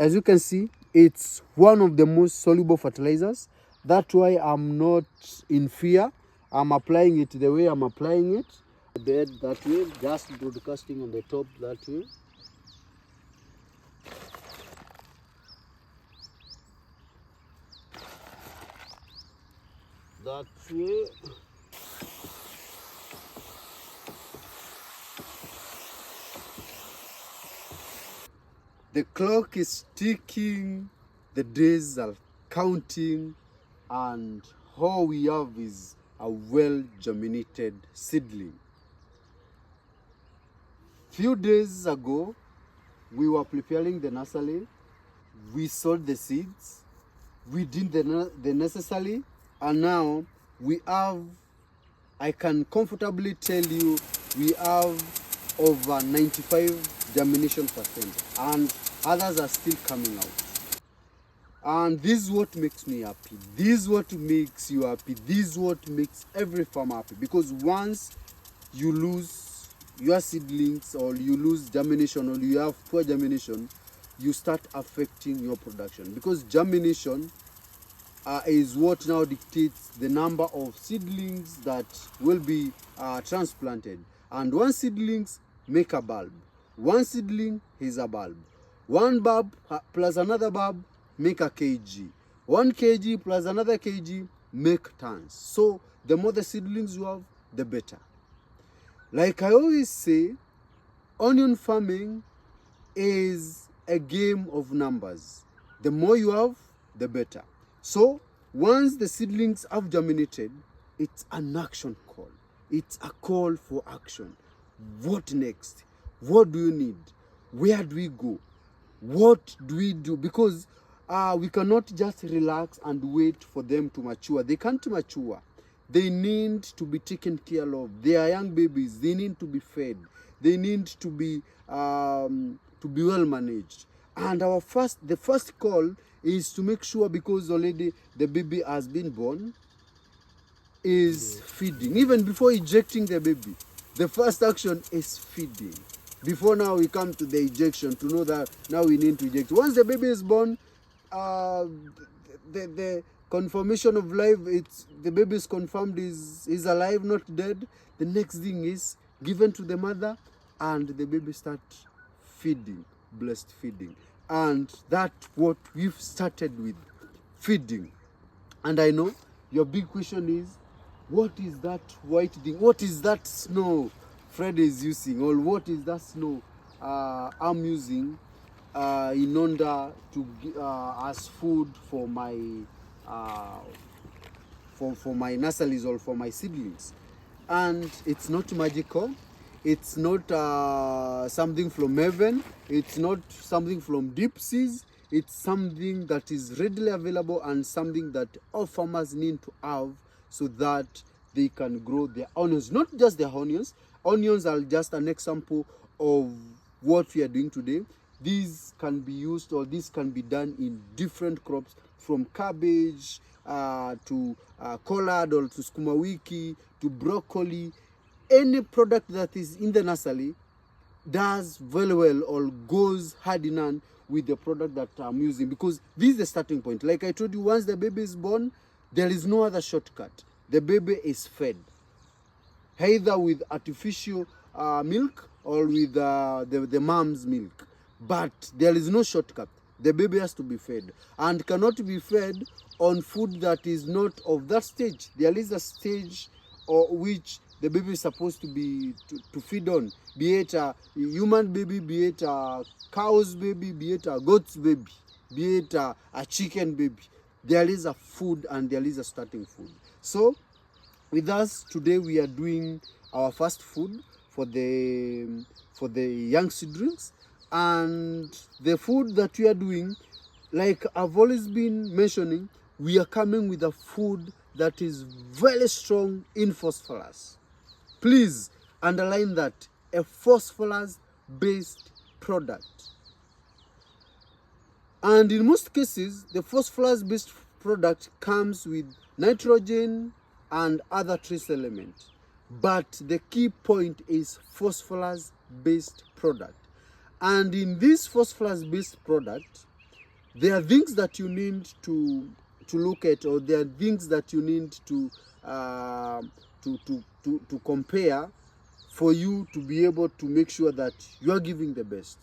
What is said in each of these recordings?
as you can see, it's one of the most soluble fertilizers. That's why I'm not in fear. I'm applying it the way I'm applying it. The bed that way, just broadcasting on the top that way. That way. The clock is ticking, the days are counting, and all we have is a well-germinated seedling. Few days ago, we were preparing the nursery. We sowed the seeds. We did the necessary, and now we have, I can comfortably tell you, we have over 95 germination percent, and others are still coming out. And this is what makes me happy. This is what makes you happy. This is what makes every farmer happy. Because once you lose your seedlings, or you lose germination, or you have poor germination, you start affecting your production. Because germination is what now dictates the number of seedlings that will be transplanted. And one seedlings make a bulb. One seedling is a bulb. One bulb plus another bulb make a kg. 1 kg plus another kg make tons. So the more the seedlings you have, the better. Like I always say, onion farming is a game of numbers. The more you have, the better. So once the seedlings have germinated, it's an action call. It's a call for action. What next? What do you need? Where do we go? What do we do? Because we cannot just relax and wait for them to mature. They can't mature. They need to be taken care of. They are young babies. They need to be fed. They need to be well managed. And the first call is to make sure, because already the baby has been born, is feeding. Even before ejecting the baby, the first action is feeding. Before now we come to the ejection, to know that now we need to eject. Once the baby is born, the confirmation of life, the baby is confirmed is alive, not dead. The next thing is given to the mother, and the baby starts feeding, blessed feeding. And that's what we've started with, feeding. And I know your big question is, what is that white thing? What is that snow Fred is using? Or what is that snow I'm using in order to as food for my for my nurseries or for my seedlings? And it's not magical. It's not something from heaven. It's not something from deep seas. It's something that is readily available, and something that all farmers need to have, so that they can grow their onions. Not just their onions. Onions are just an example of what we are doing today. These can be used, or this can be done in different crops, from cabbage to collard, or to sukuma wiki, to broccoli. Any product that is in the nursery does very well, or goes hand in hand with the product that I'm using, because this is the starting point. Like I told you, once the baby is born, there is no other shortcut. The baby is fed either with artificial milk, or with the mom's milk, but there is no shortcut. The baby has to be fed, and cannot be fed on food that is not of that stage. There is a stage which the baby is supposed to be to feed on, be it a human baby, be it a cow's baby, be it a goat's baby, be it a chicken baby. There is a food, and there is a starting food. So with us today, we are doing our first food for the young seedlings. And the food that we are doing, like I've always been mentioning, we are coming with a food that is very strong in phosphorus. Please underline that, a phosphorus-based product. And in most cases, the phosphorus-based product comes with nitrogen and other trace elements. But the key point is phosphorus-based product. And in this phosphorus-based product, there are things that you need to look at, or there are things that you need to compare for you to be able to make sure that you are giving the best.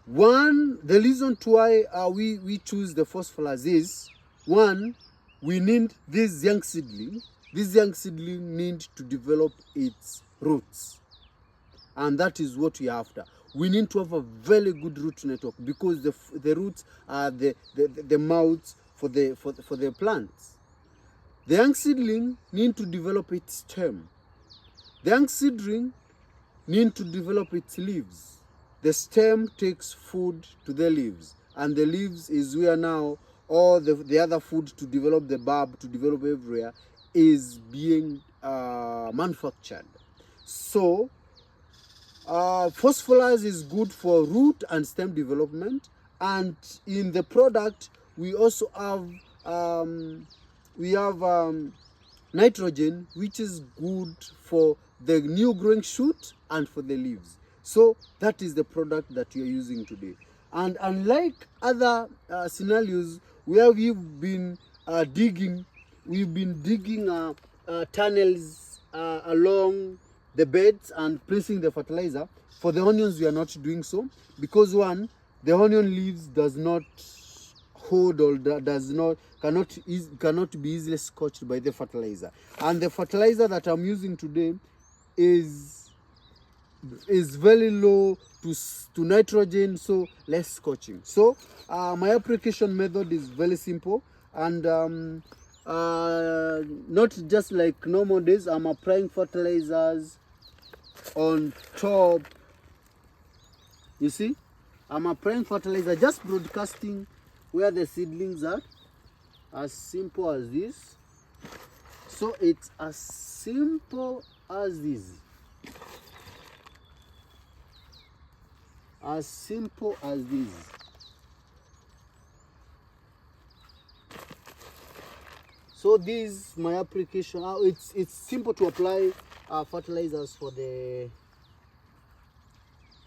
One, the reason to why we choose the phosphorus is, one, we need this young seedling. This young seedling needs to develop its roots, and that is what we are after. We need to have a very good root network, because the roots are the mouths for the plants. The young seedling need to develop its stem. The young seedling need to develop its leaves. The stem takes food to the leaves, and the leaves is where now all the other food to develop the bulb, to develop everywhere, is being manufactured. So phosphorus is good for root and stem development, and in the product we also have nitrogen, which is good for the new growing shoot and for the leaves. So that is the product that you are using today. And unlike other scenarios where we've been digging tunnels along the beds and placing the fertilizer, for the onions we are not doing so, because one, the onion leaves does not hold, or cannot be easily scorched by the fertilizer. And the fertilizer that I'm using today is very low to nitrogen, so less scorching. So my application method is very simple, and not just like normal days. I'm applying fertilizers on top. You see, I'm applying fertilizer, just broadcasting where the seedlings are, as simple as this. So it's as simple as this. As simple as this. So this is my application. It's simple to apply fertilizers for the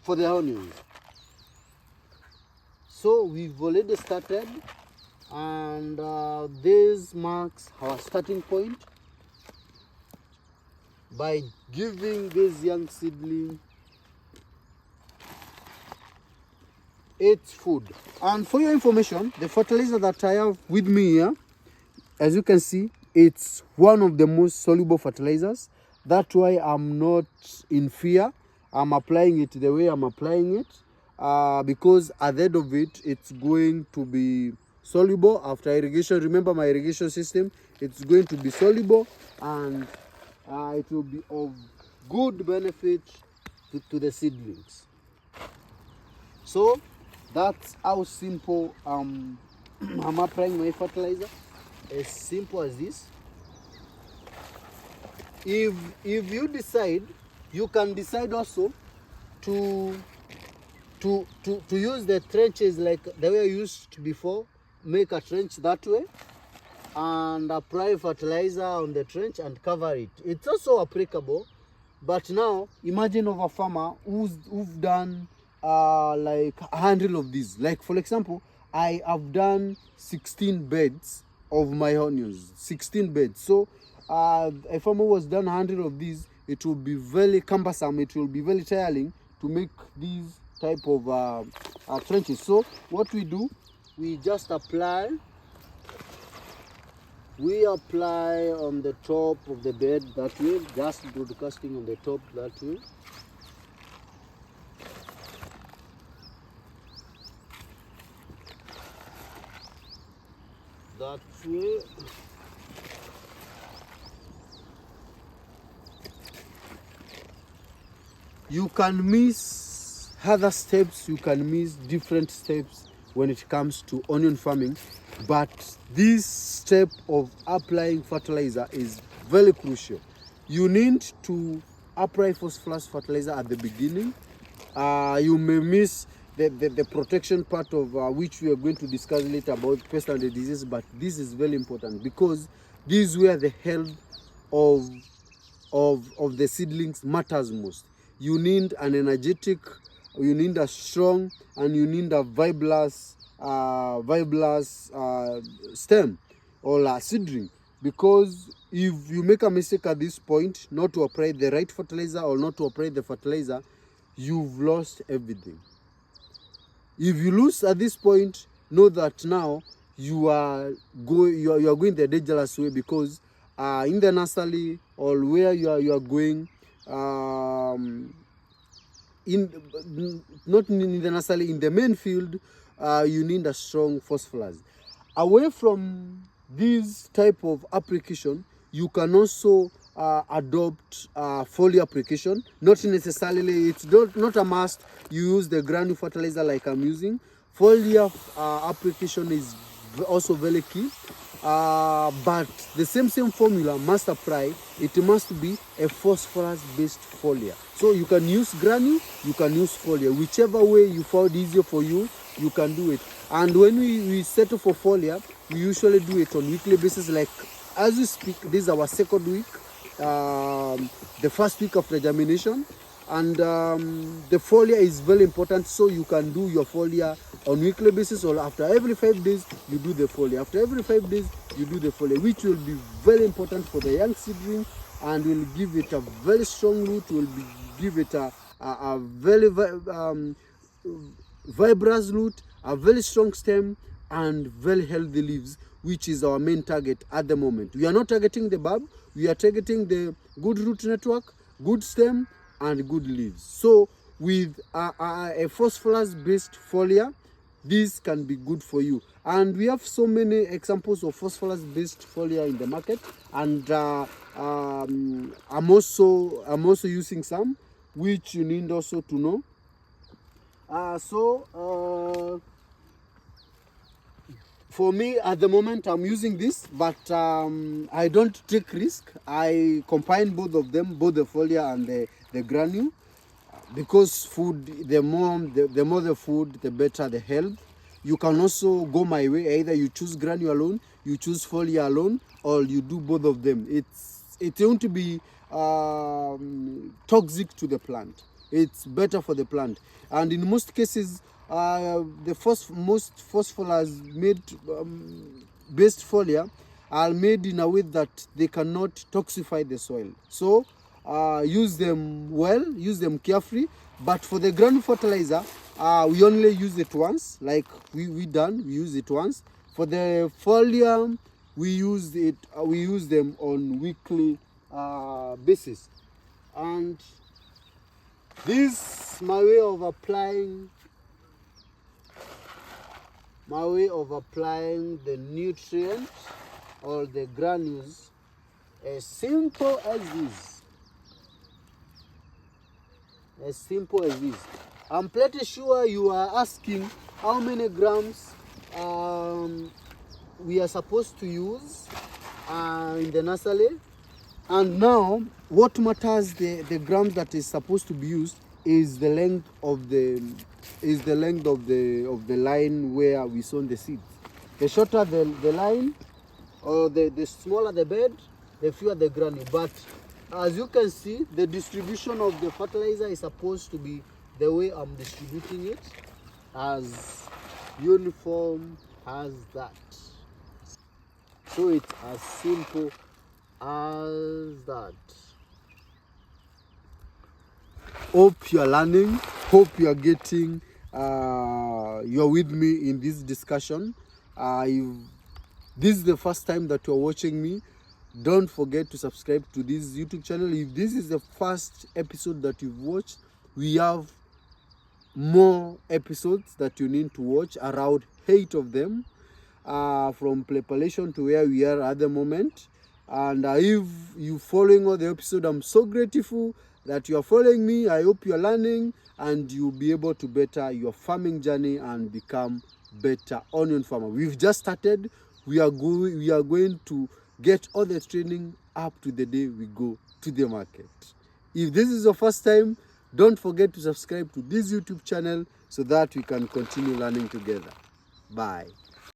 onions. So we've already started, and this marks our starting point by giving this young seedling its food. And for your information, the fertilizer that I have with me here, as you can see, it's one of the most soluble fertilizers. That's why I'm not in fear. I'm applying it the way I'm applying it, because at the end of it, it's going to be soluble after irrigation. Remember my irrigation system, it's going to be soluble, and it will be of good benefit to the seedlings. So that's how simple I'm applying my fertilizer. As simple as this. If you decide, you can decide also to use the trenches like the way I used before. Make a trench that way and apply fertilizer on the trench and cover it. It's also applicable. But now imagine of a farmer who've done like 100 of these. Like for example, I have done 16 beds of my onions, 16 beds. So a farmer who has done 100 of these, it will be very cumbersome, it will be very tiring to make these type of trenches. So what we do, we just apply. We apply on the top of the bed that way, just broadcasting on the top that way. That way. You can miss other steps, you can miss different steps when it comes to onion farming, but this step of applying fertilizer is very crucial. You need to apply phosphorus fertilizer at the beginning. You may miss the protection part of which we are going to discuss later about pest and disease, but this is very important because this is where the health of the seedlings matters most. You need an energetic, you need a strong, and you need a vibrous fibrous stem or seedling, because if you make a mistake at this point not to apply the right fertilizer or not to apply the fertilizer, you've lost everything. If you lose at this point, know that now you are going the dangerous way, because in the nursery or where you are going, not in the nursery, in the main field, you need a strong phosphorus. Away from this type of application, you can also adopt foliar application. Not necessarily, it's not a must you use the granular fertilizer like I'm using. Foliar application is also very key, but the same formula must apply. It must be a phosphorus based foliar. So you can use granule, you can use foliar, whichever way you found easier for you, you can do it. And when we settle for foliar, we usually do it on weekly basis. Like as we speak, this is our second week, the first week after germination, and the foliar is very important. So you can do your foliar on weekly basis, or after every 5 days you do the foliar. After every 5 days you do the foliar, which will be very important for the young seedling and will give it a very strong root, will give it a very fibrous root, a very strong stem, and very healthy leaves, which is our main target at the moment. We are not targeting the bulb, we are targeting the good root network, good stem, and good leaves. So with a phosphorus based foliar, this can be good for you. And we have so many examples of phosphorus based foliar in the market, and I'm also using some, which you need also to know. For me at the moment I'm using this, but I don't take risk. I combine both of them, both the foliar and the granule, because food, the more the food, the better the health. You can also go my way, either you choose granule alone, you choose foliar alone, or you do both of them. It won't be toxic to the plant. It's better for the plant, and in most cases most phosphorus made based foliar are made in a way that they cannot toxify the soil. So use them well, use them carefully. But for the granular fertilizer, we only use it once, like we use it once. For the foliar, we use them on weekly basis. And this my way of applying the nutrient or the granules, as simple as this. As simple as this. I'm pretty sure you are asking how many grams we are supposed to use in the nursery. And now what matters, the grams that is supposed to be used, is the length of the line where we sown the seeds. The shorter the line, or the smaller the bed, the fewer the granule. But as you can see, the distribution of the fertilizer is supposed to be the way I'm distributing it, as uniform as that. So it's as simple as that. Hope you are learning, hope you are getting, you're with me in this discussion. If this is the first time that you're watching me, don't forget to subscribe to this YouTube channel. If this is the first episode that you've watched, we have more episodes that you need to watch, around 8 of them, from preparation to where we are at the moment. And if you're following all the episodes, I'm so grateful that you are following me. I hope you are learning, and you'll be able to better your farming journey and become better onion farmer. We've just started. We are going to get all the training up to the day we go to the market. If this is your first time, don't forget to subscribe to this YouTube channel so that we can continue learning together. Bye.